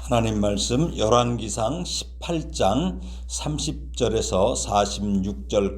하나님 말씀 열왕기상 18장 30절에서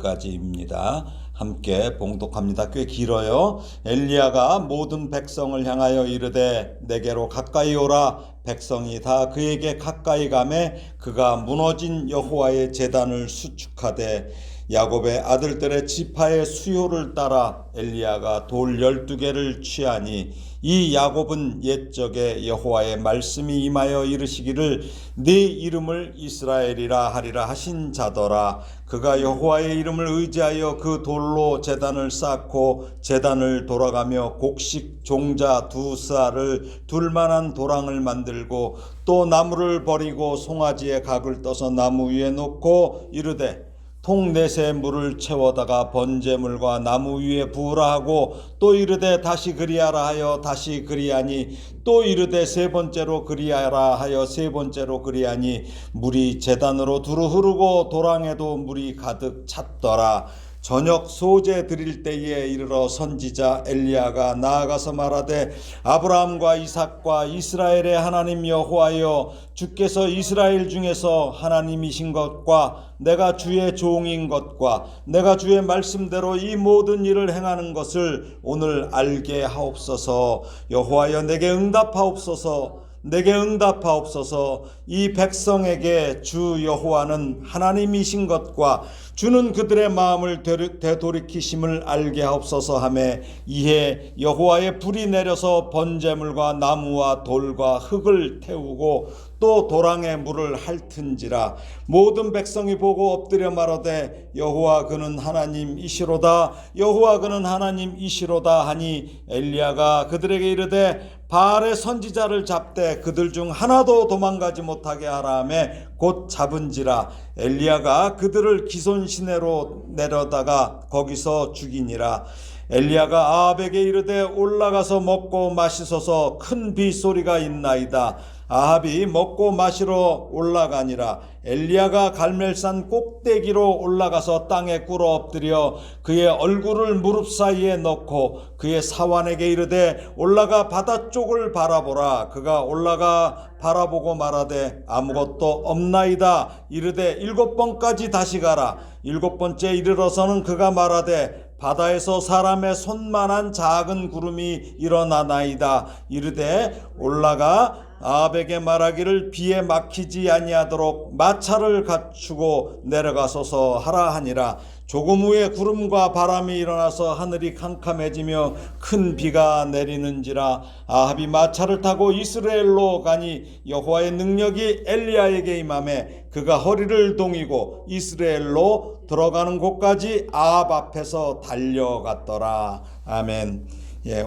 46절까지입니다. 함께 봉독합니다. 꽤 길어요. 엘리야가 모든 백성을 향하여 이르되 내게로 가까이 오라. 백성이 다 그에게 가까이 가매 그가 무너진 여호와의 제단을 수축하되 야곱의 아들들의 지파의 수요를 따라 엘리야가 돌 12개를 취하니 이 야곱은 옛적에 여호와의 말씀이 임하여 이르시기를 네 이름을 이스라엘이라 하리라 하신 자더라. 그가 여호와의 이름을 의지하여 그 돌로 제단을 쌓고 제단을 돌아가며 곡식 종자 2쌀을 둘 만한 도랑을 만들고 또 나무를 버리고 송아지의 각을 떠서 나무 위에 놓고 이르되 통넷에 물을 채워다가 번제물과 나무 위에 부으라 하고 또 이르되 다시 그리하라 하여 다시 그리하니 또 이르되 세 번째로 그리하라 하여 세 번째로 그리하니 물이 제단으로 두루 흐르고 도랑에도 물이 가득 찼더라. 저녁 소제 드릴 때에 이르러 선지자 엘리야가 나아가서 말하되 아브라함과 이삭과 이스라엘의 하나님 여호와여 주께서 이스라엘 중에서 하나님이신 것과 내가 주의 종인 것과 내가 주의 말씀대로 이 모든 일을 행하는 것을 오늘 알게 하옵소서. 여호와여 내게 응답하옵소서. 내게 응답하옵소서. 이 백성에게 주 여호와는 하나님이신 것과 주는 그들의 마음을 되돌이키심을 알게 하옵소서 하매 이에 여호와의 불이 내려서 번제물과 나무와 돌과 흙을 태우고 또 도랑에 물을 핥은지라. 모든 백성이 보고 엎드려 말하되 여호와 그는 하나님이시로다. 여호와 그는 하나님이시로다 하니 엘리야가 그들에게 이르되 바알의 선지자를 잡되 그들 중 하나도 도망가지 못하게 하라 하며 곧 잡은지라. 엘리야가 그들을 기손 시내로 내려다가 거기서 죽이니라. 엘리야가 아합에게 이르되 올라가서 먹고 마시소서. 큰 빗소리가 있나이다. 아합이 먹고 마시러 올라가니라. 엘리야가 갈멜산 꼭대기로 올라가서 땅에 꿇어 엎드려 그의 얼굴을 무릎 사이에 넣고 그의 사환에게 이르되 올라가 바다 쪽을 바라보라. 그가 올라가 바라보고 말하되 아무것도 없나이다. 이르되 7번까지 다시 가라. 7번째 이르러서는 그가 말하되 바다에서 사람의 손만한 작은 구름이 일어나나이다. 이르되 올라가 아합에게 말하기를 비에 막히지 아니하도록 마차를 갖추고 내려가소서 하라 하니라. 조금 후에 구름과 바람이 일어나서 하늘이 캄캄해지며 큰 비가 내리는지라. 아합이 마차를 타고 이스라엘로 가니 여호와의 능력이 엘리야에게 임하매 그가 허리를 동이고 이스라엘로 들어가는 곳까지 아합 앞에서 달려갔더라. 아멘.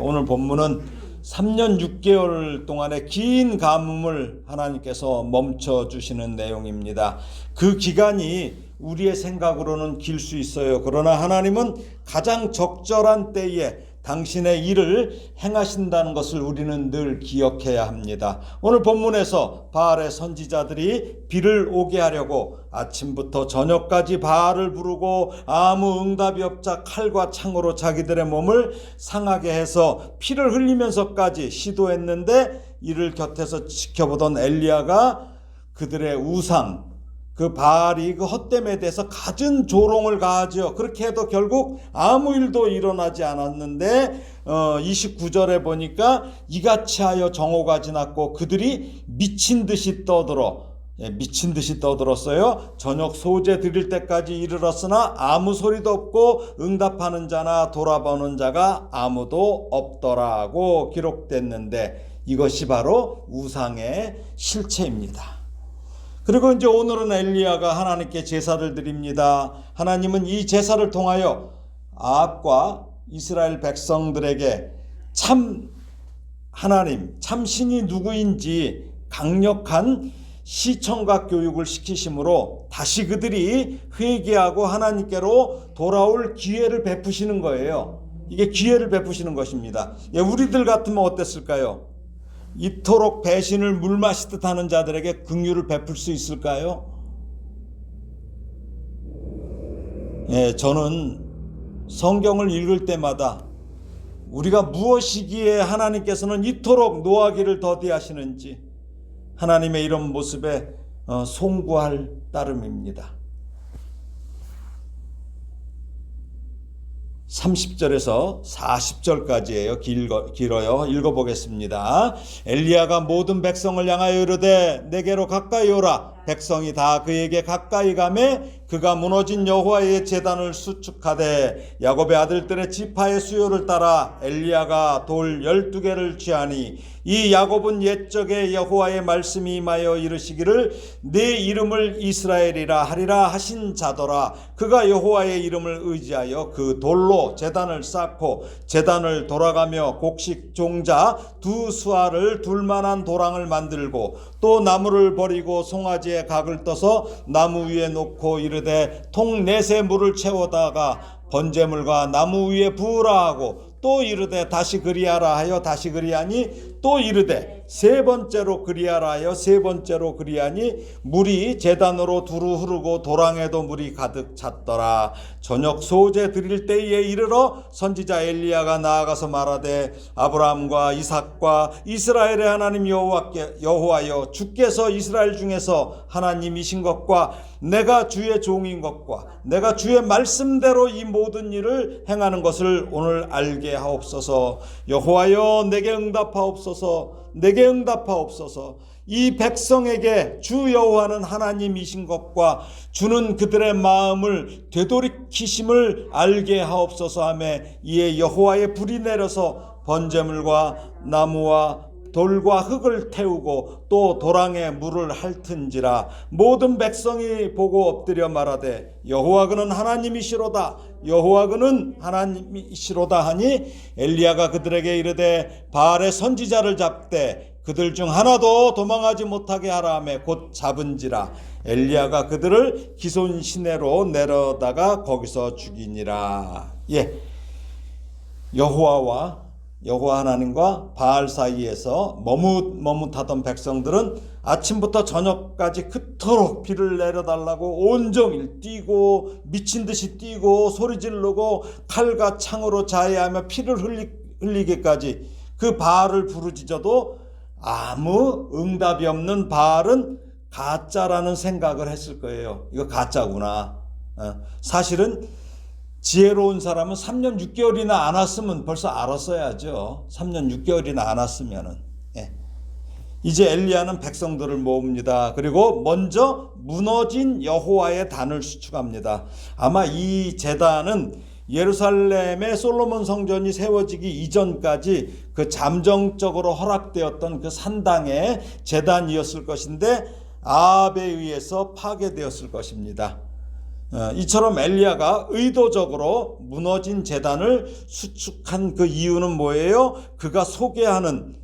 오늘 본문은 3년 6개월 동안의 긴 가뭄을 하나님께서 멈춰주시는 내용입니다. 그 기간이 우리의 생각으로는 길 수 있어요. 그러나 하나님은 가장 적절한 때에 당신의 일을 행하신다는 것을 우리는 늘 기억해야 합니다. 오늘 본문에서 바알의 선지자들이 비를 오게 하려고 아침부터 저녁까지 바알을 부르고 아무 응답이 없자 칼과 창으로 자기들의 몸을 상하게 해서 피를 흘리면서까지 시도했는데 이를 곁에서 지켜보던 엘리야가 그들의 우상, 그 바알이 그 헛됨에 대해서 갖은 조롱을 가하죠. 그렇게 해도 결국 아무 일도 일어나지 않았는데 29절에 보니까 이같이 하여 정오가 지났고 그들이 미친 듯이 떠들었어요. 저녁 소제 드릴 때까지 이르렀으나 아무 소리도 없고 응답하는 자나 돌아보는 자가 아무도 없더라고 기록됐는데 이것이 바로 우상의 실체입니다. 그리고 이제 오늘은 엘리야가 하나님께 제사를 드립니다. 하나님은 이 제사를 통하여 아합과 이스라엘 백성들에게 참 하나님, 참 신이 누구인지 강력한 시청각 교육을 시키심으로 다시 그들이 회개하고 하나님께로 돌아올 기회를 베푸시는 거예요. 이게 기회를 베푸시는 것입니다. 우리들 같으면 어땠을까요? 이토록 배신을 물 마시듯 하는 자들에게 긍휼을 베풀 수 있을까요? 저는 성경을 읽을 때마다 우리가 무엇이기에 하나님께서는 이토록 노하기를 더디하시는지, 하나님의 이런 모습에 송구할 따름입니다. 30절에서 40절까지예요. 길어요. 읽어보겠습니다. 엘리야가 모든 백성을 향하여 이르되 내게로 가까이 오라. 백성이 다 그에게 가까이 가매 그가 무너진 여호와의 제단을 수축하되 야곱의 아들들의 지파의 수요를 따라 엘리야가 돌 12개를 취하니 이 야곱은 옛적에 여호와의 말씀이 임하여 이르시기를 내 이름을 이스라엘이라 하리라 하신 자더라. 그가 여호와의 이름을 의지하여 그 돌로 제단을 쌓고 제단을 돌아가며 곡식 종자 두 수알을 둘만한 도랑을 만들고 또 나무를 버리고 송아지에 각을 떠서 나무 위에 놓고 이르되 통 넷에 물을 채워다가 번제물과 나무 위에 부으라 하고 또 이르되 다시 그리하라 하여 다시 그리하니 또 이르되 세 번째로 그리하라 하여 세 번째로 그리하니 물이 제단으로 두루 흐르고 도랑에도 물이 가득 찼더라. 저녁 소제 드릴 때에 이르러 선지자 엘리야가 나아가서 말하되 아브라함과 이삭과 이스라엘의 하나님 여호와여 주께서 이스라엘 중에서 하나님이신 것과 내가 주의 종인 것과 내가 주의 말씀대로 이 모든 일을 행하는 것을 오늘 알게 하옵소서. 여호와여 내게 응답하옵소서. 내게 응답하옵소서. 이 백성에게 주 여호와는 하나님이신 것과 주는 그들의 마음을 되돌이키심을 알게 하옵소서 하며 이에 여호와의 불이 내려서 번제물과 나무와 돌과 흙을 태우고 또 도랑에 물을 핥은지라. 모든 백성이 보고 엎드려 말하되 여호와 그는 하나님이시로다. 여호와 그는 하나님이시로다 하니 엘리야가 그들에게 이르되 바알의 선지자를 잡되 그들 중 하나도 도망하지 못하게 하라 하며 곧 잡은지라. 엘리야가 그들을 기손 시내로 내려다가 거기서 죽이니라. 여호와 하나님과 바알 사이에서 머뭇하던 백성들은 아침부터 저녁까지 그토록 비를 내려달라고 온종일 뛰고 미친 듯이 뛰고 소리 지르고 칼과 창으로 자해하며 피를 흘리기까지 그 바알을 부르짖어도 아무 응답이 없는 바알은 가짜라는 생각을 했을 거예요. 이거 가짜구나. 사실은 지혜로운 사람은 3년 6개월이나 안 왔으면 벌써 알았어야죠. 3년 6개월이나 안 왔으면은. 이제 엘리야는 백성들을 모읍니다. 그리고 먼저 무너진 여호와의 단을 수축합니다. 아마 이 제단은 예루살렘의 솔로몬 성전이 세워지기 이전까지 그 잠정적으로 허락되었던 그 산당의 제단이었을 것인데 아합에 의해서 파괴되었을 것입니다. 이처럼 엘리야가 의도적으로 무너진 제단을 수축한 그 이유는 뭐예요? 그가 소개하는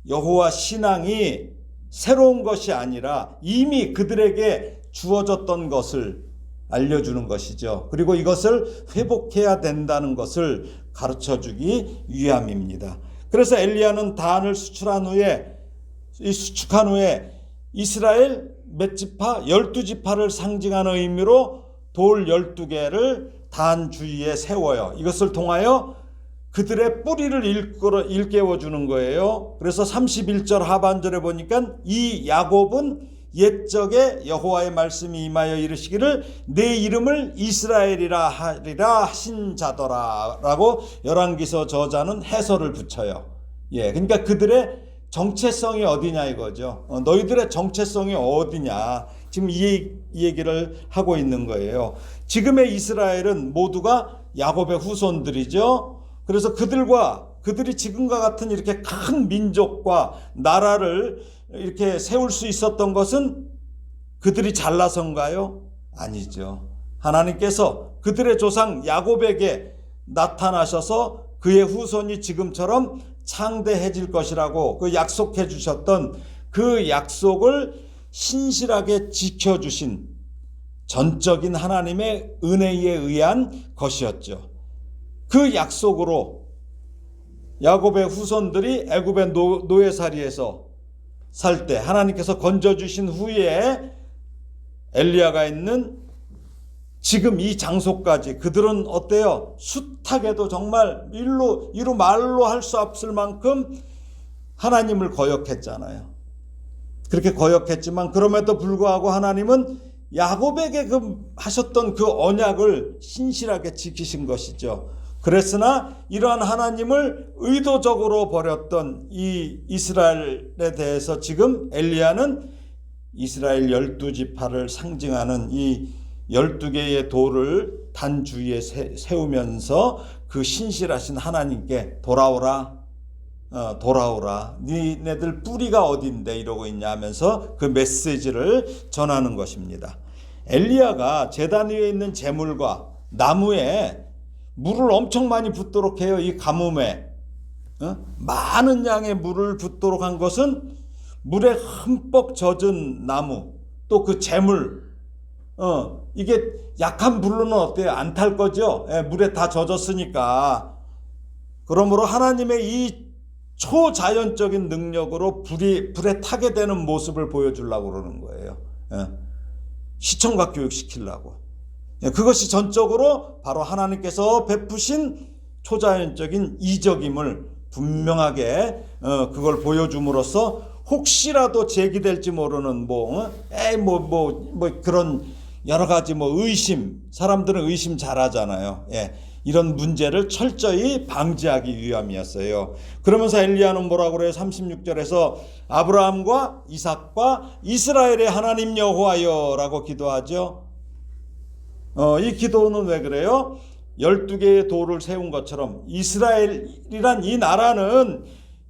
여호와 신앙이 새로운 것이 아니라 이미 그들에게 주어졌던 것을 알려주는 것이죠. 그리고 이것을 회복해야 된다는 것을 가르쳐주기 위함입니다. 그래서 엘리야는 단을 수축한 후에 이스라엘 몇 지파? 12지파를 상징하는 의미로 돌 12개를 단 주위에 세워요. 이것을 통하여 그들의 뿌리를 일깨워주는 거예요. 그래서 31절 하반절에 보니까 이 야곱은 옛적에 여호와의 말씀이 임하여 이르시기를 내 이름을 이스라엘이라 하리라 하신 자더라 라고 열왕기서 저자는 해설을 붙여요. 그러니까 그들의 정체성이 어디냐 이거죠. 너희들의 정체성이 어디냐. 지금 이 얘기를 하고 있는 거예요. 지금의 이스라엘은 모두가 야곱의 후손들이죠. 그래서 그들이 지금과 같은 이렇게 큰 민족과 나라를 이렇게 세울 수 있었던 것은 그들이 잘나서인가요? 아니죠. 하나님께서 그들의 조상 야곱에게 나타나셔서 그의 후손이 지금처럼 창대해질 것이라고 그 약속해 주셨던 그 약속을 신실하게 지켜주신 전적인 하나님의 은혜에 의한 것이었죠. 그 약속으로 야곱의 후손들이 애굽의 노예살이에서 살 때 하나님께서 건져주신 후에 엘리야가 있는 지금 이 장소까지 그들은 어때요? 숱하게도 정말 이루 말로 할 수 없을 만큼 하나님을 거역했잖아요. 그렇게 거역했지만 그럼에도 불구하고 하나님은 야곱에게 하셨던 그 언약을 신실하게 지키신 것이죠. 그랬으나 이러한 하나님을 의도적으로 버렸던 이 이스라엘에 대해서 지금 엘리야는 이스라엘 12지파를 상징하는 이 12개의 돌을 단 주위에 세우면서 그 신실하신 하나님께 돌아오라, 돌아오라, 니네들 뿌리가 어딘데 이러고 있냐 하면서 그 메시지를 전하는 것입니다. 엘리야가 제단 위에 있는 제물과 나무에 물을 엄청 많이 붓도록 해요. 이 가뭄에 많은 양의 물을 붓도록 한 것은 물에 흠뻑 젖은 나무, 또 그 제물, 이게 약한 불로는 어때요? 안 탈 거죠? 물에 다 젖었으니까. 그러므로 하나님의 이 초자연적인 능력으로 불에 타게 되는 모습을 보여주려고 그러는 거예요. 시청각 교육시키려고. 그것이 전적으로 바로 하나님께서 베푸신 초자연적인 이적임을 분명하게 그걸 보여줌으로써 혹시라도 제기될지 모르는 그런 여러 가지 의심, 사람들은 의심 잘하잖아요. 이런 문제를 철저히 방지하기 위함이었어요. 그러면서 엘리야는 뭐라고 그래요? 36절에서 아브라함과 이삭과 이스라엘의 하나님 여호와여라고 기도하죠. 이 기도는 왜 그래요? 12개의 돌을 세운 것처럼 이스라엘이란 이 나라는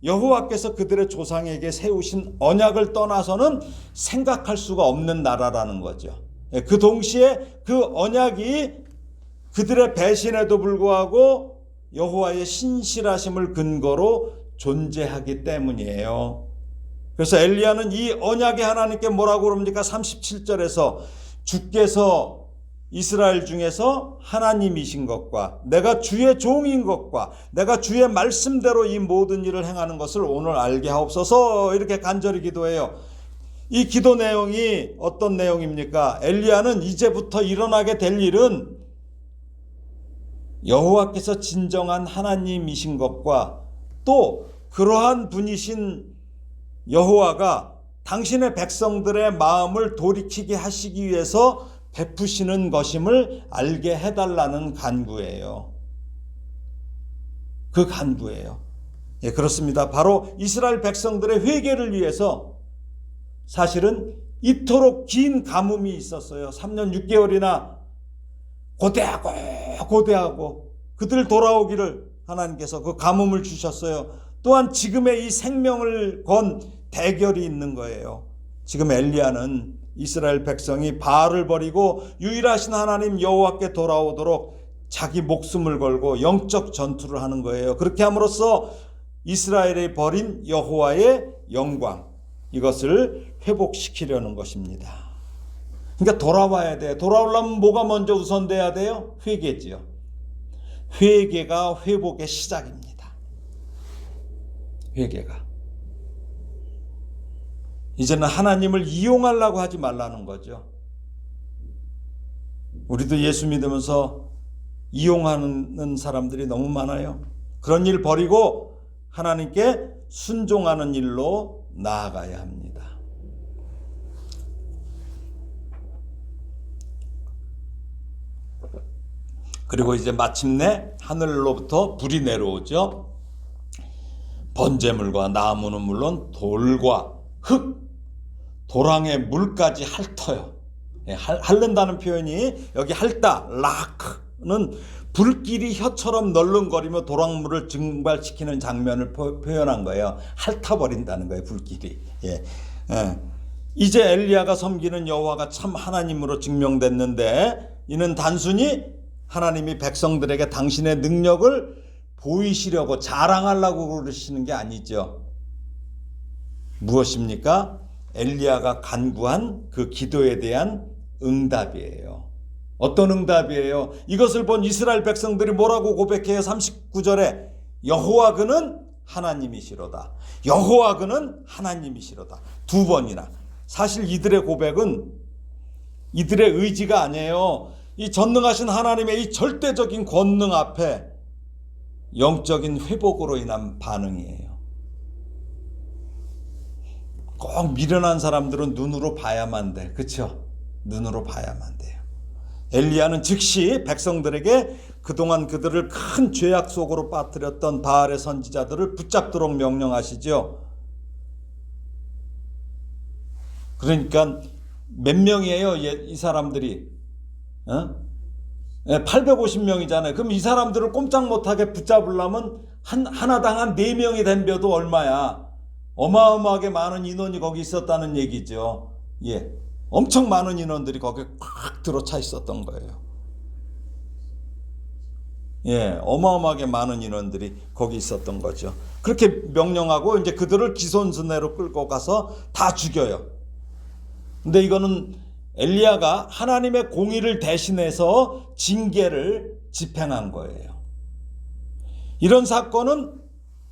여호와께서 그들의 조상에게 세우신 언약을 떠나서는 생각할 수가 없는 나라라는 거죠. 그 동시에 그 언약이 그들의 배신에도 불구하고 여호와의 신실하심을 근거로 존재하기 때문이에요. 그래서 엘리야는 이 언약의 하나님께 뭐라고 그럽니까? 37절에서 주께서 이스라엘 중에서 하나님이신 것과 내가 주의 종인 것과 내가 주의 말씀대로 이 모든 일을 행하는 것을 오늘 알게 하옵소서, 이렇게 간절히 기도해요. 이 기도 내용이 어떤 내용입니까? 엘리야는 이제부터 일어나게 될 일은 여호와께서 진정한 하나님이신 것과 또 그러한 분이신 여호와가 당신의 백성들의 마음을 돌이키게 하시기 위해서 베푸시는 것임을 알게 해달라는 간구예요. 그 간구예요. 그렇습니다. 바로 이스라엘 백성들의 회개를 위해서 사실은 이토록 긴 가뭄이 있었어요. 3년 6개월이나 고대하고 그들 돌아오기를 하나님께서 그 가뭄을 주셨어요. 또한 지금의 이 생명을 건 대결이 있는 거예요. 지금 엘리야는 이스라엘 백성이 바알을 버리고 유일하신 하나님 여호와께 돌아오도록 자기 목숨을 걸고 영적 전투를 하는 거예요. 그렇게 함으로써 이스라엘이 버린 여호와의 영광, 이것을 회복시키려는 것입니다. 그러니까 돌아와야 돼요. 돌아오려면 뭐가 먼저 우선돼야 돼요? 회개지요. 회개가 회복의 시작입니다. 회개가. 이제는 하나님을 이용하려고 하지 말라는 거죠. 우리도 예수 믿으면서 이용하는 사람들이 너무 많아요. 그런 일 버리고 하나님께 순종하는 일로 나아가야 합니다. 그리고 이제 마침내 하늘로부터 불이 내려오죠. 번제물과 나무는 물론 돌과 흙, 도랑의 물까지 핥어요. 핥는다는 표현이 여기 핥다, 락는 불길이 혀처럼 널렁거리며 도랑물을 증발시키는 장면을 표현한 거예요. 핥아버린다는 거예요, 불길이. 이제 엘리야가 섬기는 여호와가 참 하나님으로 증명됐는데 이는 단순히 하나님이 백성들에게 당신의 능력을 보이시려고 자랑하려고 그러시는 게 아니죠. 무엇입니까? 엘리야가 간구한 그 기도에 대한 응답이에요. 어떤 응답이에요? 이것을 본 이스라엘 백성들이 뭐라고 고백해요? 39절에 여호와 그는 하나님이시로다. 여호와 그는 하나님이시로다. 두 번이나. 사실 이들의 고백은 이들의 의지가 아니에요. 이 전능하신 하나님의 이 절대적인 권능 앞에 영적인 회복으로 인한 반응이에요. 꼭 미련한 사람들은 눈으로 봐야만 돼. 그렇죠? 눈으로 봐야만 돼요. 엘리야는 즉시 백성들에게 그동안 그들을 큰 죄악 속으로 빠뜨렸던 바알의 선지자들을 붙잡도록 명령하시죠. 그러니까 몇 명이에요, 이 사람들이? 850명이잖아요. 그럼 이 사람들을 꼼짝 못하게 붙잡으려면 하나당 한 4명이 덤벼도 얼마야? 어마어마하게 많은 인원이 거기 있었다는 얘기죠. 예, 엄청 많은 인원들이 거기에 꽉 들어차 있었던 거예요. 예, 어마어마하게 많은 인원들이 거기 있었던 거죠. 그렇게 명령하고 이제 그들을 기손수내로 끌고 가서 다 죽여요. 근데 이거는 엘리야가 하나님의 공의를 대신해서 징계를 집행한 거예요. 이런 사건은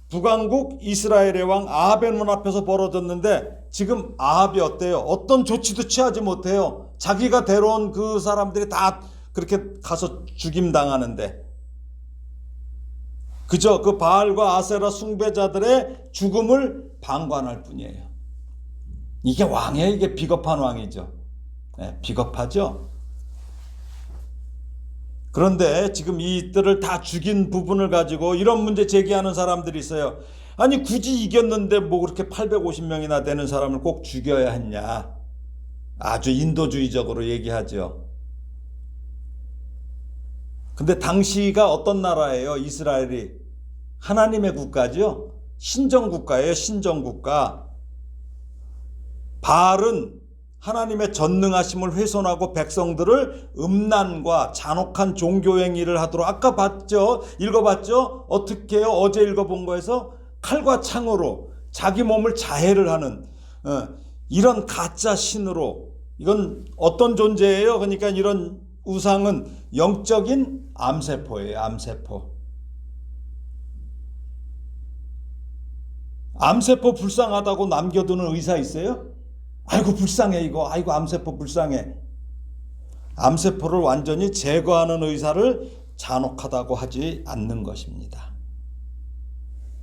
북왕국 이스라엘의 왕 아합의 눈앞에서 벌어졌는데 지금 아합이 어때요? 어떤 조치도 취하지 못해요. 자기가 데려온 그 사람들이 다 그렇게 가서 죽임당하는데 그저 그 바알과 아세라 숭배자들의 죽음을 방관할 뿐이에요. 이게 왕이에요. 이게 비겁한 왕이죠. 네, 비겁하죠. 그런데 지금 이들을 다 죽인 부분을 가지고 이런 문제 제기하는 사람들이 있어요. 아니 굳이 이겼는데 뭐 그렇게 850명이나 되는 사람을 꼭 죽여야 했냐. 아주 인도주의적으로 얘기하죠. 근데 당시가 어떤 나라예요? 이스라엘이 하나님의 국가죠. 신정국가예요. 신정국가. 바알은 하나님의 전능하심을 훼손하고 백성들을 음란과 잔혹한 종교행위를 하도록 아까 봤죠? 읽어봤죠? 어떻게 해요? 어제 읽어본 거에서 칼과 창으로 자기 몸을 자해를 하는 이런 가짜 신으로 이건 어떤 존재예요? 그러니까 이런 우상은 영적인 암세포예요. 암세포. 암세포 불쌍하다고 남겨두는 의사 있어요? 아이고 불쌍해 이거. 아이고 암세포 불쌍해. 암세포를 완전히 제거하는 의사를 잔혹하다고 하지 않는 것입니다.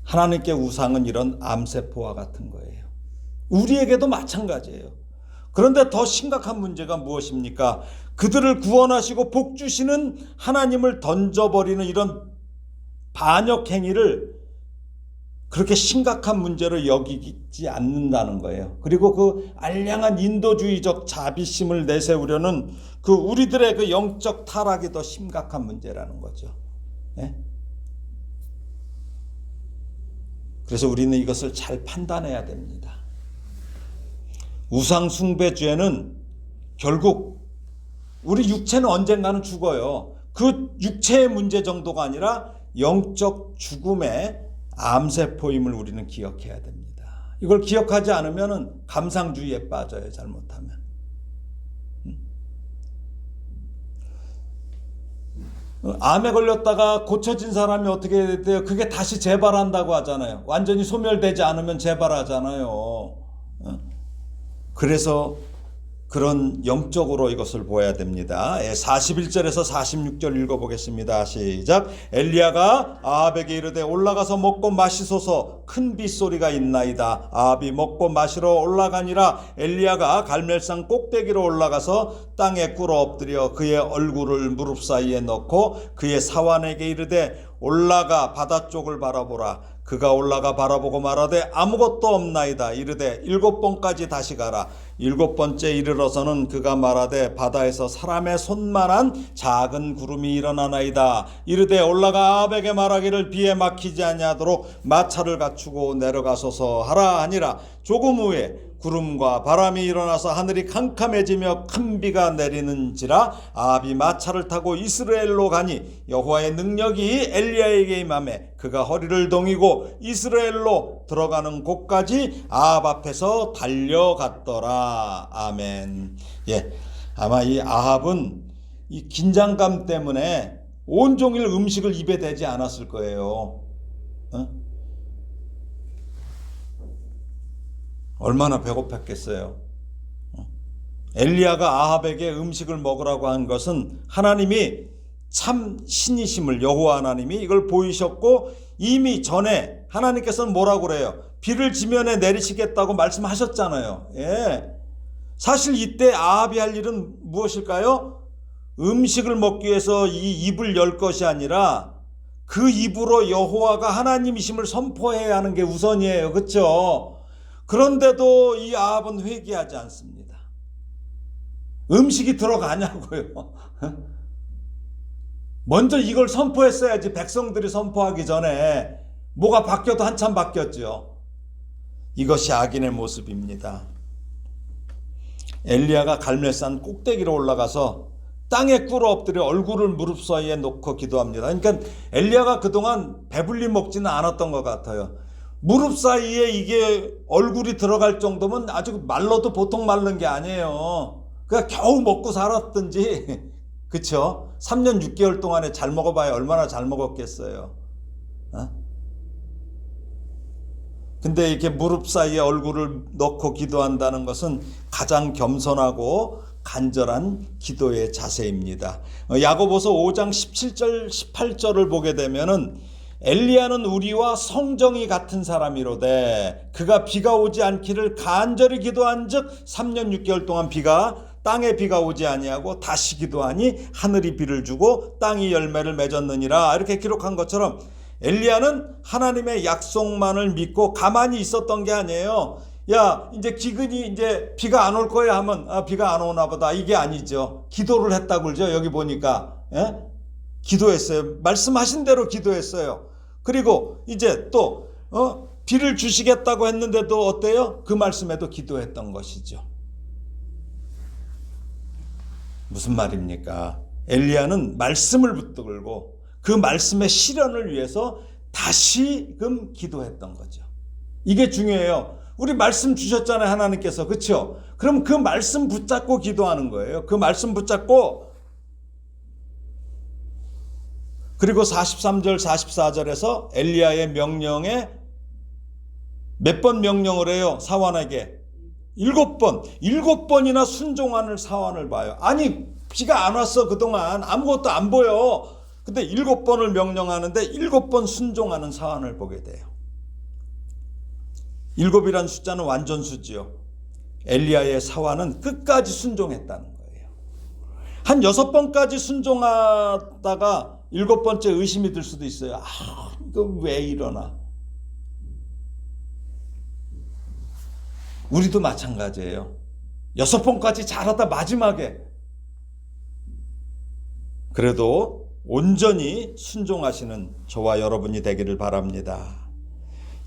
하나님께 우상은 이런 암세포와 같은 거예요. 우리에게도 마찬가지예요. 그런데 더 심각한 문제가 무엇입니까? 그들을 구원하시고 복 주시는 하나님을 던져버리는 이런 반역 행위를 그렇게 심각한 문제로 여기지 않는다는 거예요. 그리고 그 알량한 인도주의적 자비심을 내세우려는 그 우리들의 그 영적 타락이 더 심각한 문제라는 거죠. 네? 그래서 우리는 이것을 잘 판단해야 됩니다. 우상 숭배죄는 결국 우리 육체는 언젠가는 죽어요. 그 육체의 문제 정도가 아니라 영적 죽음의 암세포임을 우리는 기억해야 됩니다. 이걸 기억하지 않으면 감상주의에 빠져요. 잘못하면. 암에 걸렸다가 고쳐진 사람이 어떻게 돼요? 그게 다시 재발한다고 하잖아요. 완전히 소멸되지 않으면 재발하잖아요. 그래서 그런 영적으로 이것을 보아야 됩니다. 41절에서 46절 읽어보겠습니다. 시작. 엘리야가 아합에게 이르되 올라가서 먹고 마시소서. 큰 빗소리가 있나이다. 아합이 먹고 마시러 올라가니라. 엘리야가 갈멜산 꼭대기로 올라가서 땅에 꿇어 엎드려 그의 얼굴을 무릎 사이에 넣고 그의 사환에게 이르되 올라가 바다 쪽을 바라보라. 그가 올라가 바라보고 말하되 아무것도 없나이다. 이르되 7번까지 다시 가라. 7번째 이르러서는 그가 말하되 바다에서 사람의 손만한 작은 구름이 일어나나이다. 이르되 올라가 아합에게 말하기를 비에 막히지 아니하도록 마차를 갖추고 내려가소서 하라 하니라. 조금 후에 구름과 바람이 일어나서 하늘이 캄캄해지며 큰 비가 내리는지라. 아합이 마차를 타고 이스라엘로 가니 여호와의 능력이 엘리야에게 임하매 그가 허리를 동이고 이스라엘로 들어가는 곳까지 아합 앞에서 달려갔더라. 아멘. 예, 아마 이 아합은 이 긴장감 때문에 온종일 음식을 입에 대지 않았을 거예요. 얼마나 배고팠겠어요. 엘리야가 아합에게 음식을 먹으라고 한 것은 하나님이 참 신이심을 여호와 하나님이 이걸 보이셨고 이미 전에 하나님께서는 뭐라고 그래요? 비를 지면에 내리시겠다고 말씀하셨잖아요. 예. 사실 이때 아합이 할 일은 무엇일까요? 음식을 먹기 위해서 이 입을 열 것이 아니라 그 입으로 여호와가 하나님이심을 선포해야 하는 게 우선이에요. 그렇죠? 그런데도 이 아합은 회개하지 않습니다. 음식이 들어가냐고요. 먼저 이걸 선포했어야지. 백성들이 선포하기 전에. 뭐가 바뀌어도 한참 바뀌었죠. 이것이 악인의 모습입니다. 엘리야가 갈멜산 꼭대기로 올라가서 땅에 꿇어 엎드려 얼굴을 무릎 사이에 놓고 기도합니다. 그러니까 엘리야가 그동안 배불리 먹지는 않았던 것 같아요. 무릎 사이에 이게 얼굴이 들어갈 정도면 아주 말라도 보통 마른 게 아니에요. 그냥 겨우 먹고 살았든지, 그쵸? 3년 6개월 동안에 잘 먹어봐야 얼마나 잘 먹었겠어요. 근데 이렇게 무릎 사이에 얼굴을 넣고 기도한다는 것은 가장 겸손하고 간절한 기도의 자세입니다. 야고보서 5장 17절 18절을 보게 되면은 엘리야는 우리와 성정이 같은 사람이로되 그가 비가 오지 않기를 간절히 기도한즉 3년 6개월 동안 땅에 비가 오지 아니하고 다시 기도하니 하늘이 비를 주고 땅이 열매를 맺었느니라. 이렇게 기록한 것처럼 엘리야는 하나님의 약속만을 믿고 가만히 있었던 게 아니에요. 야, 이제 기근이 이제 비가 안 올 거야 하면 비가 안 오나 보다. 이게 아니죠. 기도를 했다고 그러죠. 여기 보니까. 예? 기도했어요. 말씀하신 대로 기도했어요. 그리고 이제 또 비를 주시겠다고 했는데도 어때요? 그 말씀에도 기도했던 것이죠. 무슨 말입니까? 엘리야는 말씀을 붙들고 그 말씀의 실현을 위해서 다시금 기도했던 거죠. 이게 중요해요. 우리 말씀 주셨잖아요, 하나님께서. 그렇죠? 그럼 그 말씀 붙잡고 기도하는 거예요. 그 말씀 붙잡고. 그리고 43절 44절에서 엘리야의 명령에 몇 번 명령을 해요? 사환에게 7번. 7번이나 순종하는 사환을 봐요. 아니, 비가 안 왔어. 그동안 아무것도 안 보여. 근데 7번을 명령하는데 7번 순종하는 사환을 보게 돼요. 7이란 숫자는 완전수지요. 엘리야의 사환은 끝까지 순종했다는 거예요. 한 6번까지 순종하다가 7번째 의심이 들 수도 있어요. 이거 왜 이러나. 우리도 마찬가지예요. 6번까지 잘하다 마지막에 그래도 온전히 순종하시는 저와 여러분이 되기를 바랍니다.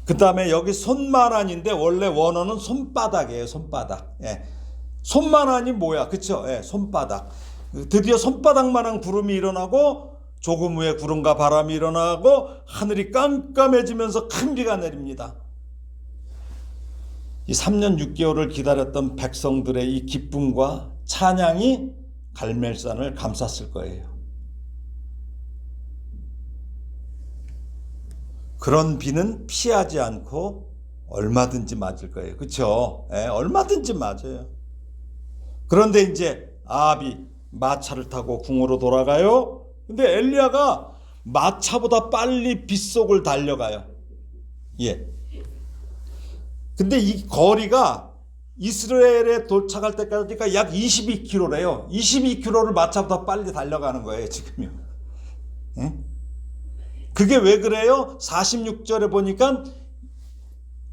그 다음에 여기 손만한인데 원래 원어는 손바닥이에요. 손바닥. 예. 손만한이 뭐야? 그쵸? 예, 손바닥. 드디어 손바닥만한 구름이 일어나고 조금 후에 구름과 바람이 일어나고 하늘이 깜깜해지면서 큰 비가 내립니다. 이 3년 6개월을 기다렸던 백성들의 이 기쁨과 찬양이 갈멜산을 감쌌을 거예요. 그런 비는 피하지 않고 얼마든지 맞을 거예요. 그렇죠? 예, 얼마든지 맞아요. 그런데 이제 아합이 마차를 타고 궁으로 돌아가요. 근데 엘리야가 마차보다 빨리 빗속을 달려가요. 예. 근데 이 거리가 이스라엘에 도착할 때까지가 약 22km래요. 22km를 마차보다 빨리 달려가는 거예요, 지금요. 예? 그게 왜 그래요? 46절에 보니까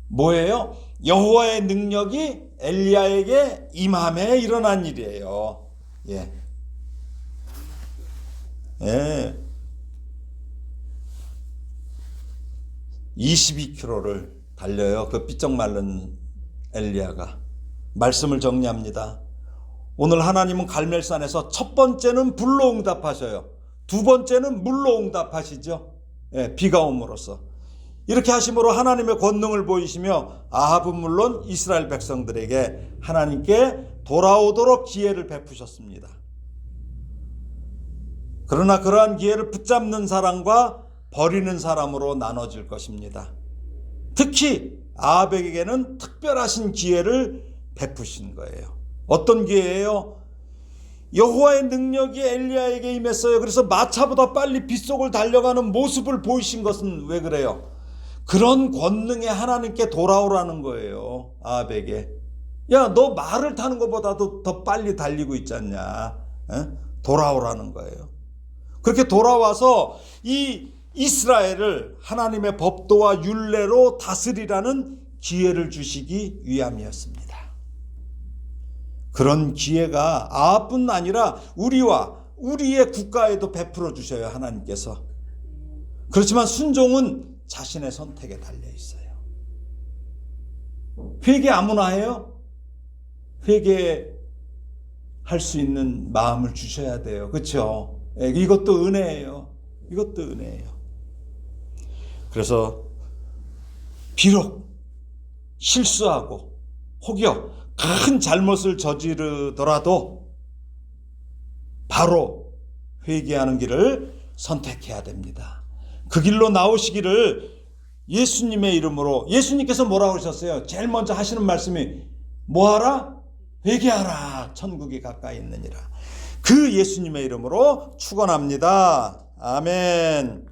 뭐예요? 여호와의 능력이 엘리야에게 임함에 일어난 일이에요. 예. 예. 22km를 달려요. 그 삐쩍 마른 엘리야가. 말씀을 정리합니다. 오늘 하나님은 갈멜산에서 첫 번째는 불로 응답하셔요. 두 번째는 물로 응답하시죠. 예, 비가 옴으로써. 이렇게 하심으로 하나님의 권능을 보이시며 아합은 물론 이스라엘 백성들에게 하나님께 돌아오도록 기회를 베푸셨습니다. 그러나 그러한 기회를 붙잡는 사람과 버리는 사람으로 나눠질 것입니다. 특히 아합에게는 특별하신 기회를 베푸신 거예요. 어떤 기회예요? 여호와의 능력이 엘리야에게 임했어요. 그래서 마차보다 빨리 빗속을 달려가는 모습을 보이신 것은 왜 그래요? 그런 권능의 하나님께 돌아오라는 거예요. 아합에게. 야, 너 말을 타는 것보다도 더 빨리 달리고 있지 않냐. 돌아오라는 거예요. 그렇게 돌아와서 이 이스라엘을 하나님의 법도와 율례로 다스리라는 기회를 주시기 위함이었습니다. 그런 기회가 아합뿐 아니라 우리와 우리의 국가에도 베풀어 주셔요, 하나님께서. 그렇지만 순종은 자신의 선택에 달려 있어요. 회개 아무나 해요? 회개할 수 있는 마음을 주셔야 돼요. 그렇죠? 이것도 은혜예요. 이것도 은혜예요. 그래서 비록 실수하고 혹여 큰 잘못을 저지르더라도 바로 회개하는 길을 선택해야 됩니다. 그 길로 나오시기를 예수님의 이름으로. 예수님께서 뭐라고 하셨어요? 제일 먼저 하시는 말씀이 뭐하라? 회개하라. 천국이 가까이 있느니라. 그 예수님의 이름으로 축원합니다. 아멘.